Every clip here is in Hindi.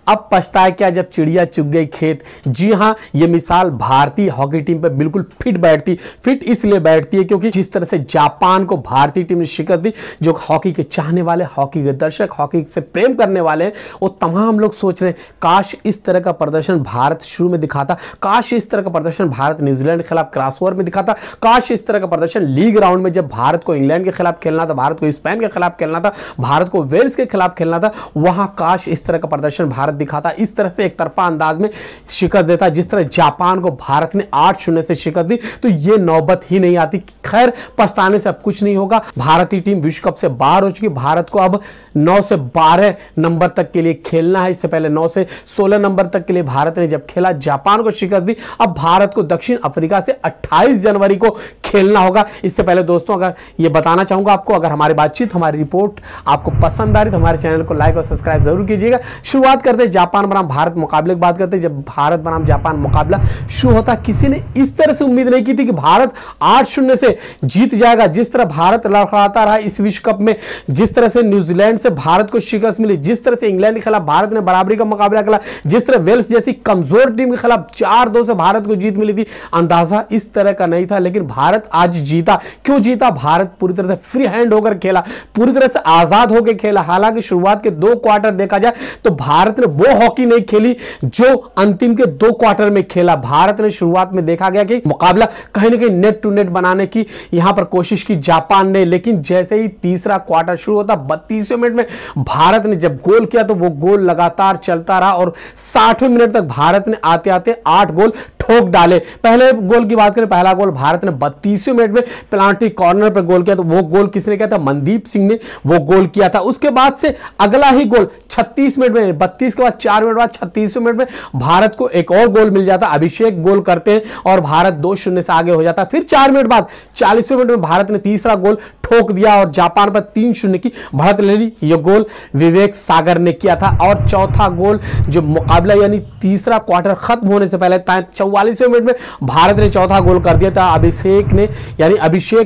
अब पछताए क्या जब चिड़िया चुग गई खेत। जी हां, ये मिसाल भारतीय हॉकी टीम पे बिल्कुल फिट इसलिए बैठती है क्योंकि जिस तरह से जापान को भारतीय टीम ने शिकस्त दी, जो हॉकी के चाहने वाले, हॉकी के दर्शक, हॉकी से प्रेम करने वाले हैं, वो तमाम लोग सोच रहे हैं काश इस तरह का प्रदर्शन भारत शुरू में दिखाता, काश इस तरह का प्रदर्शन भारत न्यूजीलैंड के खिलाफ क्रॉसओवर में दिखाता, काश इस तरह का प्रदर्शन लीग राउंड में जब भारत को इंग्लैंड के खिलाफ खेलना था, भारत को स्पेन के खिलाफ खेलना था, भारत को वेल्स के खिलाफ खेलना था, वहां काश इस तरह का प्रदर्शन भारत दिखाता, इस तरह से एक तरफा अंदाज में शिकस्त देता। जिस तरह जापान को भारत ने 8-0 से शिकस्त दी, तो यह नौबत ही नहीं आती। खैर, पछताने से अब कुछ नहीं होगा। भारतीय टीम विश्व कप से बाहर हो चुकी। भारत को अब 9 से 12 नंबर तक के लिए खेलना है। इससे पहले 9 से 16 नंबर तक के लिए भारत ने जब खेला, जापान को शिकस्त दी। अब भारत को दक्षिण अफ्रीका से 28 जनवरी को खेलना होगा। इससे पहले दोस्तों, अगर ये बताना चाहूंगा आपको, अगर हमारी बातचीत, हमारी रिपोर्ट आपको पसंद आ रही तो हमारे चैनल को लाइक और सब्सक्राइब जरूर कीजिएगा। शुरुआत करते हैं जापान बनाम भारत मुकाबले की बात करते हैं। जब भारत बनाम जापान मुकाबला शुरू होता, किसी ने इस तरह से उम्मीद नहीं की थी कि भारत 8-0 से जीत जाएगा। जिस तरह भारत लड़खड़ाता रहा इस विश्व कप में, जिस तरह से न्यूजीलैंड से भारत को शिकस्त मिली, जिस तरह से इंग्लैंड के खिलाफ भारत ने बराबरी का मुकाबला किया, जिस तरह वेल्स जैसी कमजोर टीम के खिलाफ 4-2 से भारत को जीत मिली थी, अंदाजा इस तरह का नहीं था। लेकिन भारत आज जीता। क्यों जीता? भारत पूरी तरह से फ्री हैंड होकर खेला, पूरी तरह से आजाद होकर खेला। हालांकि शुरुआत के 2 क्वार्टर देखा जाए तो भारत ने वो हॉकी नहीं खेली जो अंतिम के 2 क्वार्टर में खेला। भारत ने शुरुआत में देखा गया कि मुकाबला कहीं ना कहीं नेट टू नेट बनाने की यहां पर कोशिश की जापान ने, लेकिन जैसे ही तीसरा क्वार्टर शुरू होता 32वें मिनट में भारत ने जब गोल किया तो वो गोल लगातार चलता रहा और 60वें मिनट तक भारत ने आते आते 8 गोल ठोक डाले। पहले गोल की बात करें, पहला गोल भारत ने 32वें मिनट में पेनाल्टी कॉर्नर पर गोल किया, तो वो गोल किसने किया था? मनदीप सिंह ने वो गोल किया था। उसके बाद से अगला ही गोल 36 मिनट में, 32 के बाद 4 मिनट बाद 36वें मिनट में भारत को एक और गोल मिल जाता। अभिषेक गोल करते हैं और भारत 2-0 से आगे हो जाता। फिर 4 मिनट बाद 40वें मिनट में भारत ने तीसरा गोल ठोक दिया और जापान पर 3-0 की बढ़त ले ली। यह गोल विवेक सागर ने किया था। और चौथा गोल जो मुकाबला यानी तीसरा क्वार्टर खत्म होने से पहले 44वें मिनट में भारत ने चौथा गोल कर दिया था। अभिषेक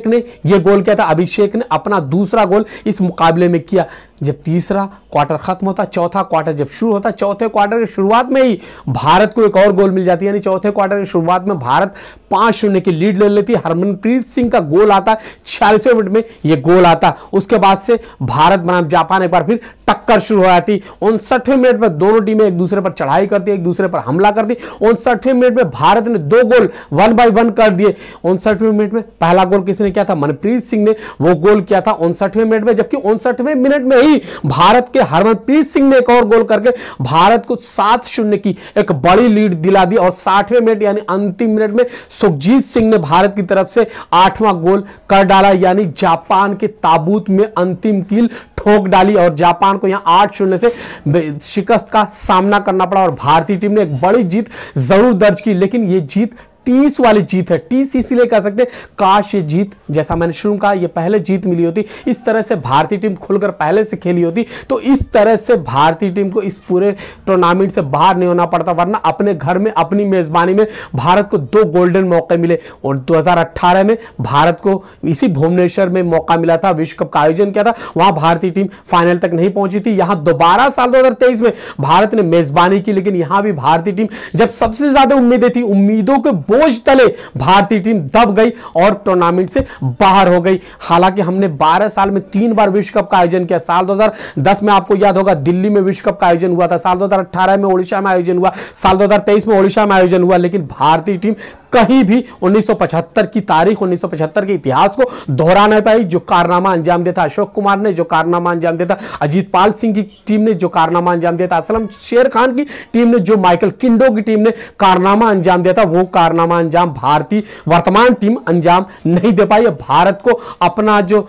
ने यह गोल किया था। अभिषेक ने अपना दूसरा गोल इस मुकाबले में किया। जब तीसरा क्वार्टर खत्म होता, चौथा क्वार्टर जब शुरू होता, चौथे क्वार्टर की शुरुआत में ही भारत को एक और गोल मिल जाती है। यानी चौथे क्वार्टर की शुरुआत में भारत 5-0 की लीड ले लेती है। हरमनप्रीत सिंह का गोल आता, 46वें मिनट में यह गोल आता। उसके बाद से भारत बनाम जापान एक बार फिर टक्कर शुरू हो जाती। 59वें मिनट में दोनों टीमें एक दूसरे पर चढ़ाई करती, एक दूसरे पर हमला करती। 59वें मिनट में भारत ने 2 गोल 1 by 1 कर दिए। 59वें मिनट में पहला गोल किसने किया था? मनप्रीत सिंह ने वो गोल किया था 59वें मिनट में। जबकि 59वें मिनट में ही भारत के हरमनप्रीत सिंह ने एक और गोल करके भारत को 7-0 की एक बड़ी लीड दिला दी। और 60वें मिनट यानी अंतिम मिनट में सुखजीत सिंह ने भारत की तरफ से 8वां गोल कर डाला, यानी जापान के ताबूत में अंतिम कील ठोक डाली और जापान को यहां 8-0 से शिकस्त का सामना करना पड़ा। और भारतीय टीम ने एक बड़ी जीत जरूर दर्ज की, लेकिन यह जीत 30 वाली जीत है। 30 इसलिए कह सकते हैं, काश ये जीत, जैसा मैंने शुरू कहा, ये पहले जीत मिली होती, इस तरह से भारतीय टीम खुलकर पहले से खेली होती, तो इस तरह से भारतीय टीम को इस पूरे टूर्नामेंट से बाहर नहीं होना पड़ता। वरना अपने घर में अपनी मेजबानी में भारत को 2 गोल्डन मौके मिले। और 2018 में भारत को इसी भुवनेश्वर में मौका मिला था, विश्व कप का आयोजन किया था, वहां भारतीय टीम फाइनल तक नहीं पहुंची थी। यहां दोबारा साल 2023 में भारत ने मेजबानी की, लेकिन यहां भी भारतीय टीम जब सबसे ज्यादा उम्मीदें थी, उम्मीदों के बोझ तले भारतीय टीम दब गई और टूर्नामेंट से बाहर हो गई। हालांकि हमने 12 साल में 3 बार विश्व कप का आयोजन किया। साल 2010 में आपको याद होगा दिल्ली में विश्व कप का आयोजन हुआ था, साल 2018 में ओडिशा में आयोजन हुआ, साल 2023 में ओडिशा में आयोजन हुआ। लेकिन भारतीय टीम कहीं भी 1975 की तारीख, 1975 के इतिहास को दोहरा नहीं पाई। जो कारनामा अंजाम दिया था अशोक कुमार ने, जो कारनामा अंजाम दिया था अजीत पाल सिंह की टीम ने, जो कारनामा अंजाम दिया था असलम शेर खान की टीम ने, जो माइकल किंडो की टीम ने कारनामा अंजाम दिया था, वो कारनामा अंजाम भारतीय वर्तमान टीम अंजाम नहीं दे पाई। भारत को अपना जो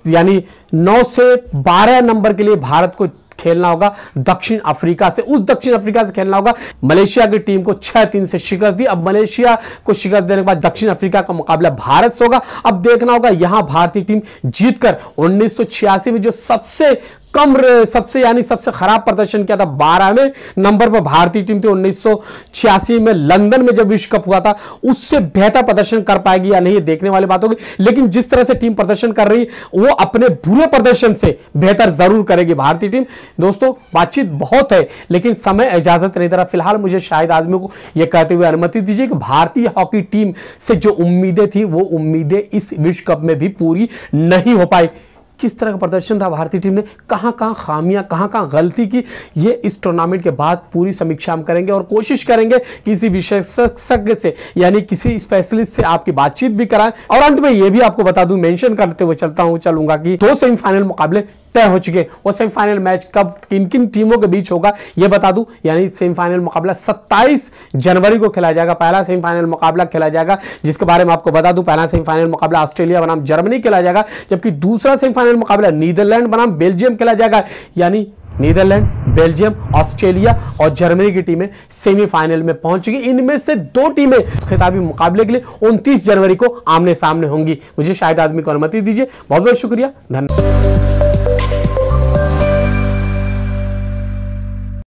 यानी 9 से 12 नंबर के लिए भारत को खेलना होगा दक्षिण अफ्रीका से। उस दक्षिण अफ्रीका से खेलना होगा। मलेशिया की टीम को 6-3 से शिकस्त दी। अब मलेशिया को शिकस्त देने के बाद दक्षिण अफ्रीका का मुकाबला भारत से होगा। अब देखना होगा यहां भारतीय टीम जीतकर 1986 में जो सबसे कम सबसे खराब प्रदर्शन किया था। 12वें नंबर पर भारतीय टीम थी 1986 में लंदन में जब विश्व कप हुआ था। उससे बेहतर प्रदर्शन कर पाएगी या नहीं, ये देखने वाली बात होगी। लेकिन जिस तरह से टीम प्रदर्शन कर रही है वो अपने बुरे प्रदर्शन से बेहतर जरूर करेगी भारतीय टीम। दोस्तों, बातचीत बहुत है लेकिन समय इजाजत नहीं दे रहा। फिलहाल मुझे शाहिद आजमी को यह कहते हुए अनुमति दीजिए कि भारतीय हॉकी टीम से जो उम्मीदें थी वो उम्मीदें इस विश्व कप में भी पूरी नहीं हो पाई। किस तरह का प्रदर्शन था भारतीय टीम ने, कहां कहां खामियां, कहां कहां गलती की, ये इस टूर्नामेंट के बाद पूरी समीक्षा हम करेंगे और कोशिश करेंगे किसी विशेषज्ञ से यानी किसी स्पेशलिस्ट से आपकी बातचीत भी कराएं। और अंत में यह भी आपको बता दूं, मेंशन करते हुए चलूंगा कि 2 सेमीफाइनल मुकाबले तय हो चुके। वो सेमीफाइनल मैच कब किन किन टीमों के बीच होगा यह बता दूं, यानी सेमीफाइनल मुकाबला 27 जनवरी को खेला जाएगा। पहला सेमीफाइनल मुकाबला खेला जाएगा जिसके बारे में आपको बता दूं, पहला सेमीफाइनल मुकाबला ऑस्ट्रेलिया बनाम जर्मनी खेला जाएगा, जबकि दूसरा सेमीफाइनल मुकाबला नीदरलैंड बनाम बेल्जियम खेला जाएगा। यानी नीदरलैंड, बेल्जियम, ऑस्ट्रेलिया और जर्मनी की टीमें सेमीफाइनल में पहुंचेंगी। इनमें से 2 टीमें खिताबी मुकाबले के लिए 29 जनवरी को आमने सामने होंगी। मुझे शाहिद आजमी को अनुमति दीजिए। बहुत बहुत शुक्रिया, धन्यवाद।